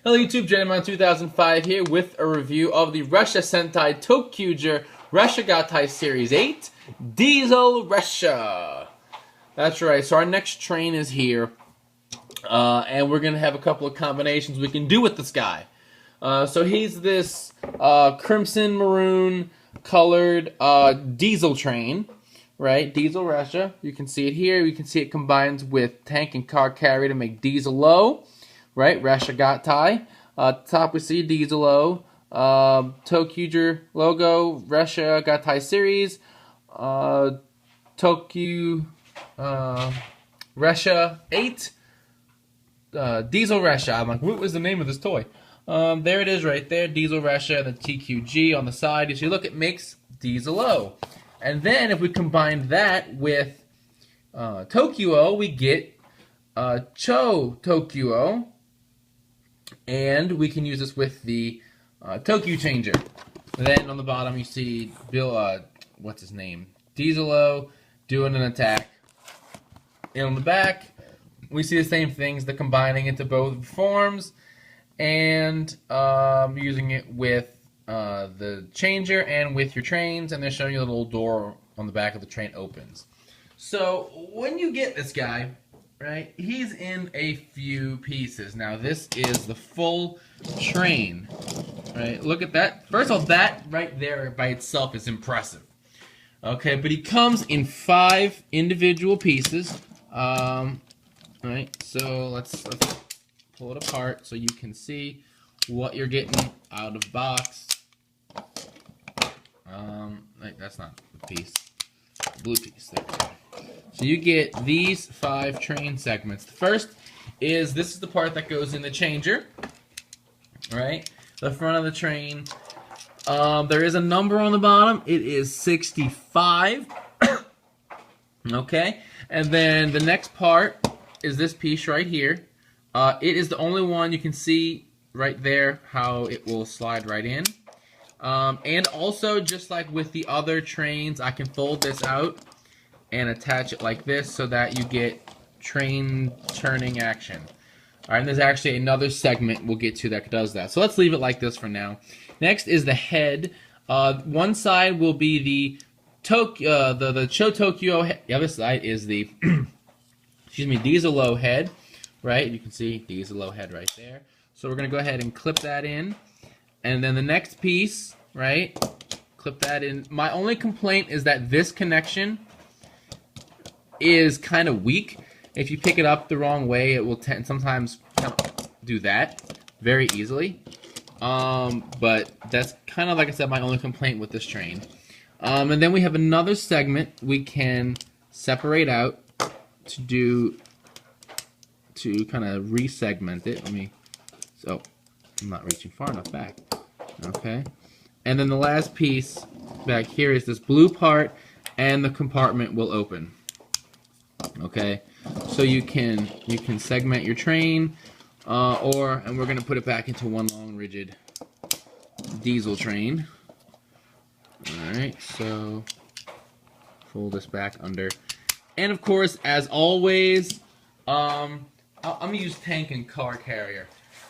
Hello YouTube, Gentleman 2005 here with a review of the Ressha Sentai ToQger Ressha Gattai Series 8 Diesel Ressha. That's right, so our next train is here, and we're going to have a couple of combinations we can do with this guy. So he's this crimson maroon colored diesel train, right? Diesel Ressha. You can see it here. You can see it combines with tank and car carrier to make Diesel Low. Right, Ressha Gattai. Top we see Diesel O, ToQger logo, Ressha Gattai series, ToQ Ressha 8, Diesel Ressha. I'm like, what was the name of this toy? There it is right there, Diesel Ressha, the TQG on the side. As you look, it makes Diesel O. And then if we combine that with ToQ-Oh, we get Cho ToQ-Oh. And we can use this with the ToQChanger. Then on the bottom you see Bill, what's his name? Diesel O doing an attack. And on the back, we see the same things, the combining into both forms, and using it with the changer and with your trains, and they're showing you a little door on the back of the train opens. So when you get this guy, right, he's in a few pieces. Now this is the full train, right? Look at that. First of all, that right there by itself is impressive. Okay, but he comes in 5 individual pieces. Right, so let's pull it apart so you can see what you're getting out of box. Right, that's not the piece. The blue piece. There we go. So you get these 5 train segments. The first is, this is the part that goes in the changer, right? The front of the train. There is a number on the bottom. It is 65. Okay, and then the next part is this piece right here. It is the only one you can see right there how it will slide right in. And also, just like with the other trains, I can fold this out and attach it like this so that you get train turning action. Alright, and there's actually another segment we'll get to that does that. So let's leave it like this for now. Next is the head. One side will be the Cho ToQ-Oh head. The other side is the excuse me, Diesel Low head. Right? You can see Diesel Low head right there. So we're gonna go ahead and clip that in. And then the next piece, right? Clip that in. My only complaint is that this connection is kind of weak. If you pick it up the wrong way, it will sometimes do that very easily. But that's kind of, like I said, my only complaint with this train. And then we have another segment we can separate out to kind of re-segment it. So I'm not reaching far enough back. Okay. And then the last piece back here is this blue part, and the compartment will open. Okay, so you can segment your train, and we're gonna put it back into one long rigid diesel train. All right, so fold this back under, and of course, as always, I'm gonna use tank and car carrier.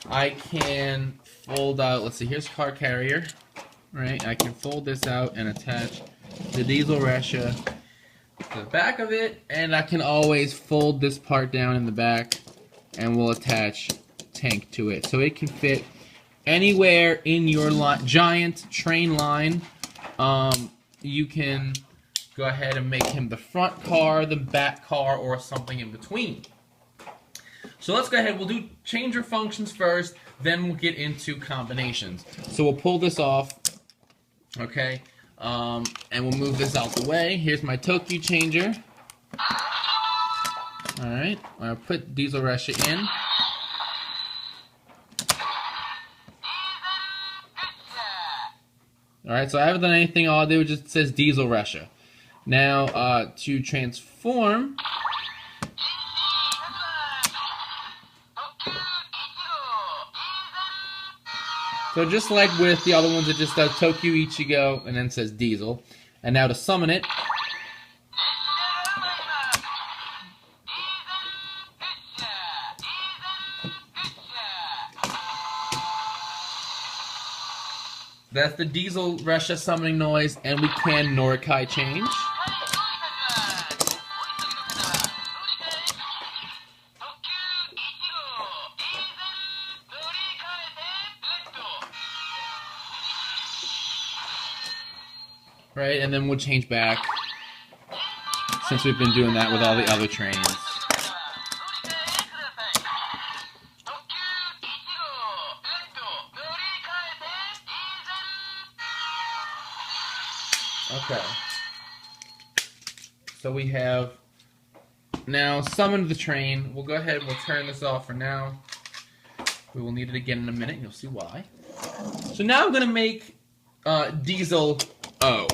I can fold out. Let's see. Here's car carrier. Right, I can fold this out and attach the Diesel Ressha to the back of it, and I can always fold this part down in the back and we'll attach tank to it, so it can fit anywhere in your giant train line. You can go ahead and make him the front car, the back car, or something in between. So let's go ahead, we'll do changer functions first, then we'll get into combinations. So we'll pull this off, okay? And we'll move this out the way. Here's my ToQChanger. Alright, I'll put Diesel Ressha in. Alright, so I haven't done anything. All I do is just says Diesel Ressha. Now, to transform, so just like with the other ones, it just does ToQChanger and then says Diesel. And now to summon it, That's the Diesel Ressha summoning noise, and we can norikae change. Right, and then we'll change back, since we've been doing that with all the other trains. Okay. So we have now summoned the train. We'll go ahead and we'll turn this off for now. We will need it again in a minute, and you'll see why. So now I'm going to make Diesel O.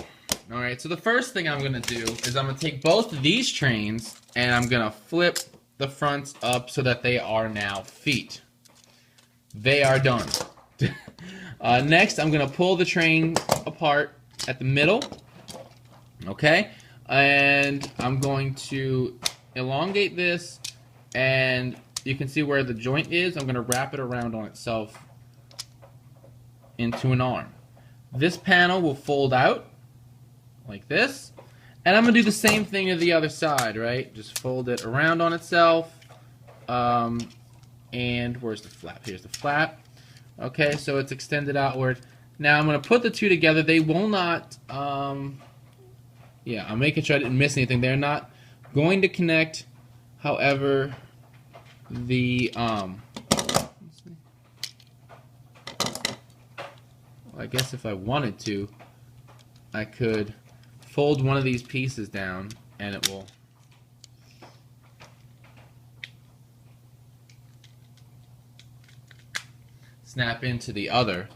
Alright, so the first thing I'm going to do is I'm going to take both of these trains and I'm going to flip the fronts up so that they are now feet. They are done. Next, I'm going to pull the train apart at the middle. Okay, and I'm going to elongate this, and you can see where the joint is. I'm going to wrap it around on itself into an arm. This panel will fold out like this, and I'm going to do the same thing to the other side, right? Just fold it around on itself, and where's the flap? Here's the flap. Okay, so it's extended outward. Now I'm going to put the two together. They will not, yeah, I'm making sure I didn't miss anything. They're not going to connect, however, the, well, I guess if I wanted to, I could fold one of these pieces down and it will snap into the other.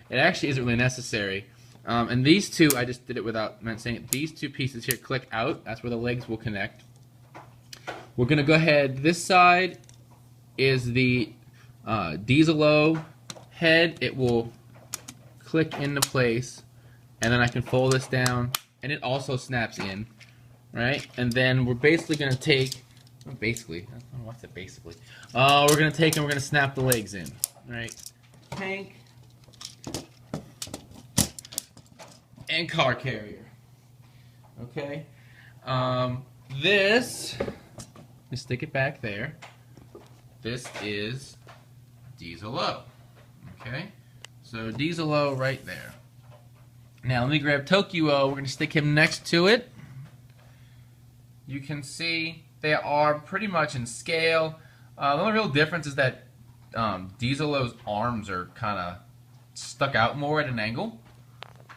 It actually isn't really necessary. And these two, I just did it without saying it. These two pieces here click out. That's where the legs will connect. We're going to go ahead. This side is the Diesel O head. It will click into place. And then I can fold this down. And it also snaps in. Right? And then we're basically going to take... Basically. I don't know what's it basically. We're going to take and we're going to snap the legs in. Right? Tank. And car carrier. Okay. This, let's stick it back there. This is Diesel O. Okay. So Diesel O right there. Now let me grab ToQ'O. We're going to stick him next to it. You can see they are pretty much in scale. The only real difference is that Diesel O's arms are kind of stuck out more at an angle,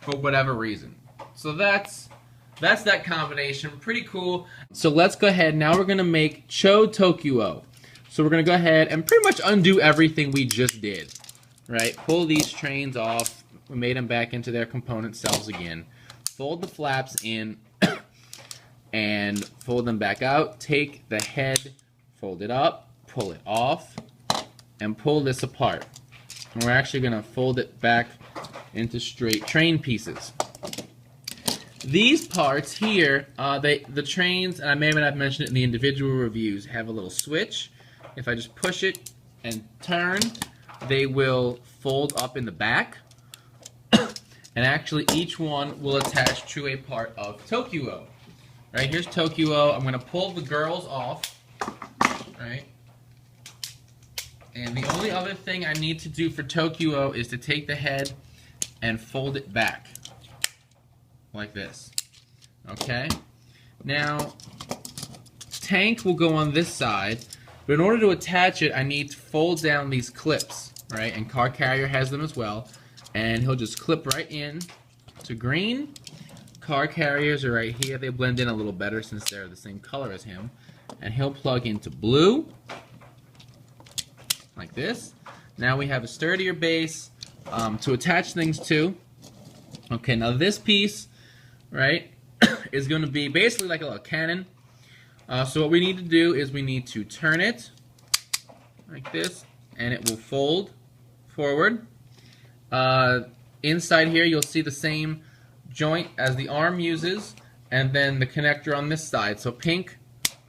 for whatever reason. So that's that combination. Pretty cool. So let's go ahead. Now we're going to make Cho ToQ-Oh. So we're going to go ahead and pretty much undo everything we just did. Right? Pull these trains off. We made them back into their component cells again. Fold the flaps in and fold them back out. Take the head, fold it up, pull it off, and pull this apart. And we're actually going to fold it back into straight train pieces. These parts here, the trains, and I may not have mentioned it in the individual reviews, have a little switch. If I just push it and turn, they will fold up in the back. And actually each one will attach to a part of ToQ'O. Right, here's ToQ'O. I'm going to pull the girls off. Right. And the only other thing I need to do for ToQ'O is to take the head and fold it back. Like this. Okay? Now, tank will go on this side, but in order to attach it, I need to fold down these clips. Right? And car carrier has them as well. And he'll just clip right in to green. Car carriers are right here. They blend in a little better since they're the same color as him. And he'll plug into blue. Like this. Now we have a sturdier base to attach things to. Okay, now this piece, right, is going to be basically like a little cannon. So what we need to do is we need to turn it like this, and it will fold forward. Inside here you'll see the same joint as the arm uses, and then the connector on this side. So pink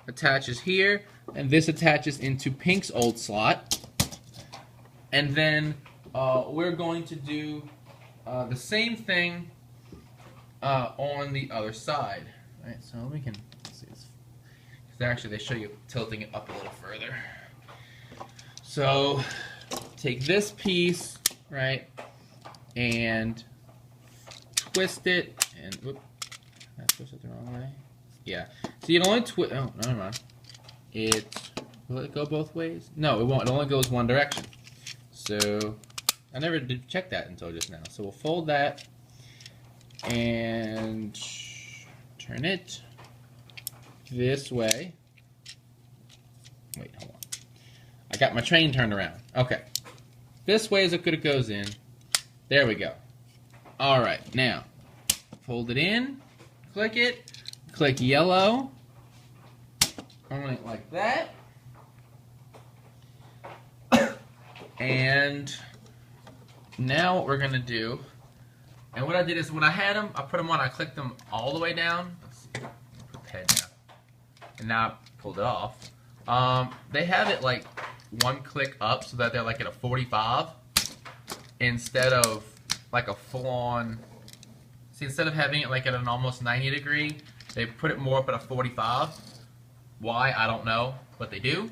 attaches here, and this attaches into pink's old slot. And then we're going to do the same thing on the other side. All right, so we can see this. Actually, they show you tilting it up a little further. So take this piece, right, and twist it, and whoop, I twisted it the wrong way. Yeah. So you can only twist. Oh, no, never mind. Will it go both ways? No, it won't. It only goes one direction. So I never did check that until just now. So we'll fold that and turn it this way. Wait, hold on. I got my train turned around. Okay. This way is as good it goes in. There we go. Alright, now fold it in, click it, click yellow, only like that, and now what we're going to do, and what I did is when I had them, I put them on, I clicked them all the way down. Let's see, put the head down, and now I pulled it off. They have it like one click up so that they're like at a 45 instead of like a full-on. See, instead of having it like at an almost 90 degree, they put it more up at a 45. Why? I don't know, but they do.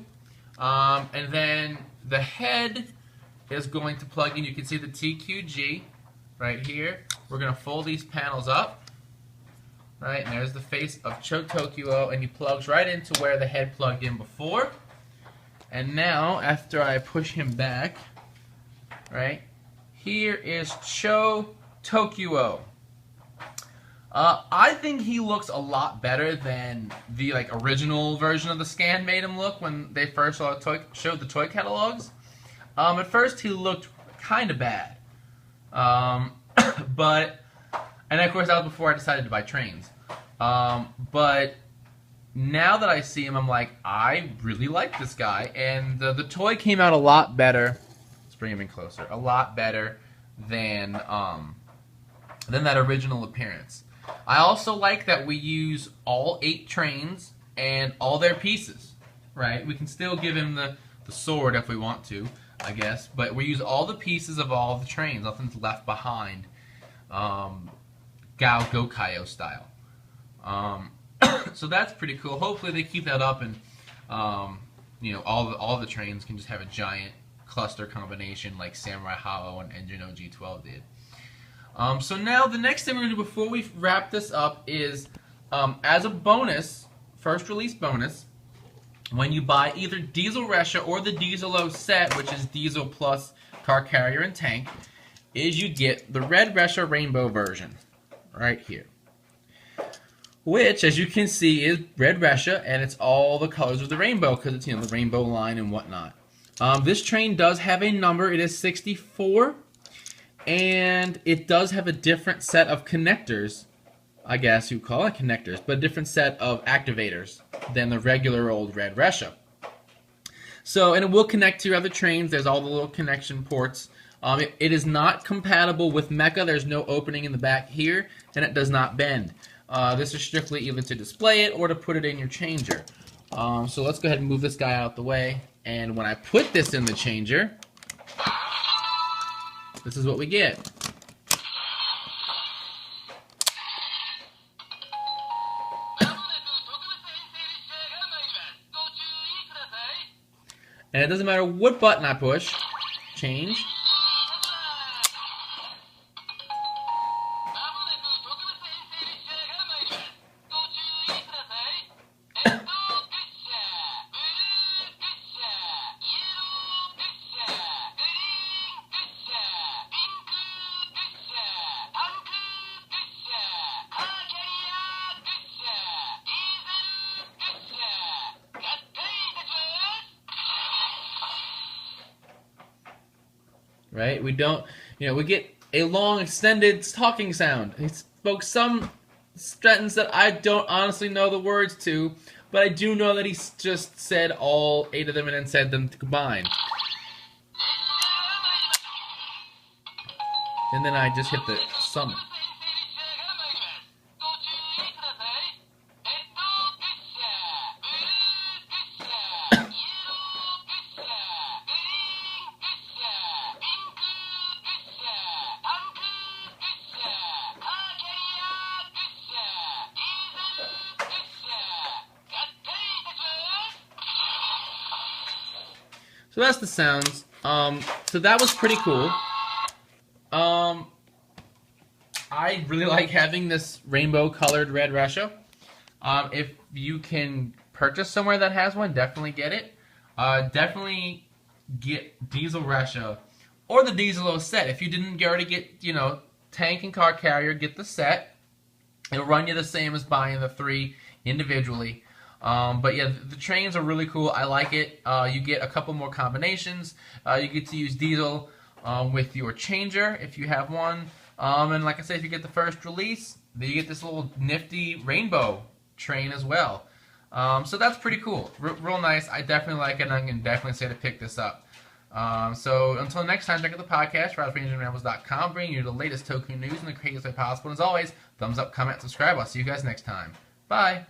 And then the head is going to plug in. You can see the TQG right here. We're going to fold these panels up. Right, and there's the face of Cho ToQ-Oh, and he plugs right into where the head plugged in before. And now, after I push him back, right, here is Cho ToQ-Oh. I think he looks a lot better than the original version of the scan made him look when they first showed the toy catalogs. At first, he looked kind of bad, and of course that was before I decided to buy trains. But now that I see him, I'm like, I really like this guy, and the toy came out a lot better. Let's bring him in closer. A lot better than that original appearance. I also like that we use all 8 trains and all their pieces. Right? We can still give him the sword if we want to, I guess, but we use all the pieces of all the trains. Nothing's left behind. Gattai style. So that's pretty cool. Hopefully they keep that up, and all the trains can just have a giant cluster combination like Samurai Hollow and Engine OG12 did. So now the next thing we're going to do before we wrap this up is, as a bonus, first release bonus, when you buy either Diesel Ressha or the Diesel O set, which is Diesel plus car carrier and tank, is you get the Red Ressha Rainbow version right here, which, as you can see, is Red Ressha, and it's all the colors of the rainbow because it's the rainbow line and whatnot. This train does have a number. It is 64, and it does have a different set of connectors. I guess you call it connectors, but a different set of activators than the regular old Red Ressha. So, and it will connect to your other trains. There's all the little connection ports. It is not compatible with mecha. There's no opening in the back here, and it does not bend. This is strictly either to display it or to put it in your changer. So let's go ahead and move this guy out the way. And when I put this in the changer, this is what we get. And it doesn't matter what button I push, change. Right? We don't, we get a long extended talking sound. He spoke some sentence that I don't honestly know the words to, but I do know that he just said all 8 of them and then said them combined. And then I just hit the summon. So that's the sounds. So that was pretty cool. I really like having this rainbow colored Red Ressha. If you can purchase somewhere that has one, definitely get it. Definitely get Diesel Ressha or the Diesel set. If you didn't already get, you know, tank and car carrier, get the set. It'll run you the same as buying the 3 individually. But yeah, the trains are really cool. I like it. You get a couple more combinations. You get to use Diesel with your changer if you have one. And like I said, if you get the first release, then you get this little nifty rainbow train as well. So that's pretty cool. Real nice. I definitely like it, and I can definitely say to pick this up. So until next time, check out the podcast, RadFrangerRambles.com, bringing you the latest ToQ news in the craziest way possible. And as always, thumbs up, comment, subscribe. I'll see you guys next time. Bye.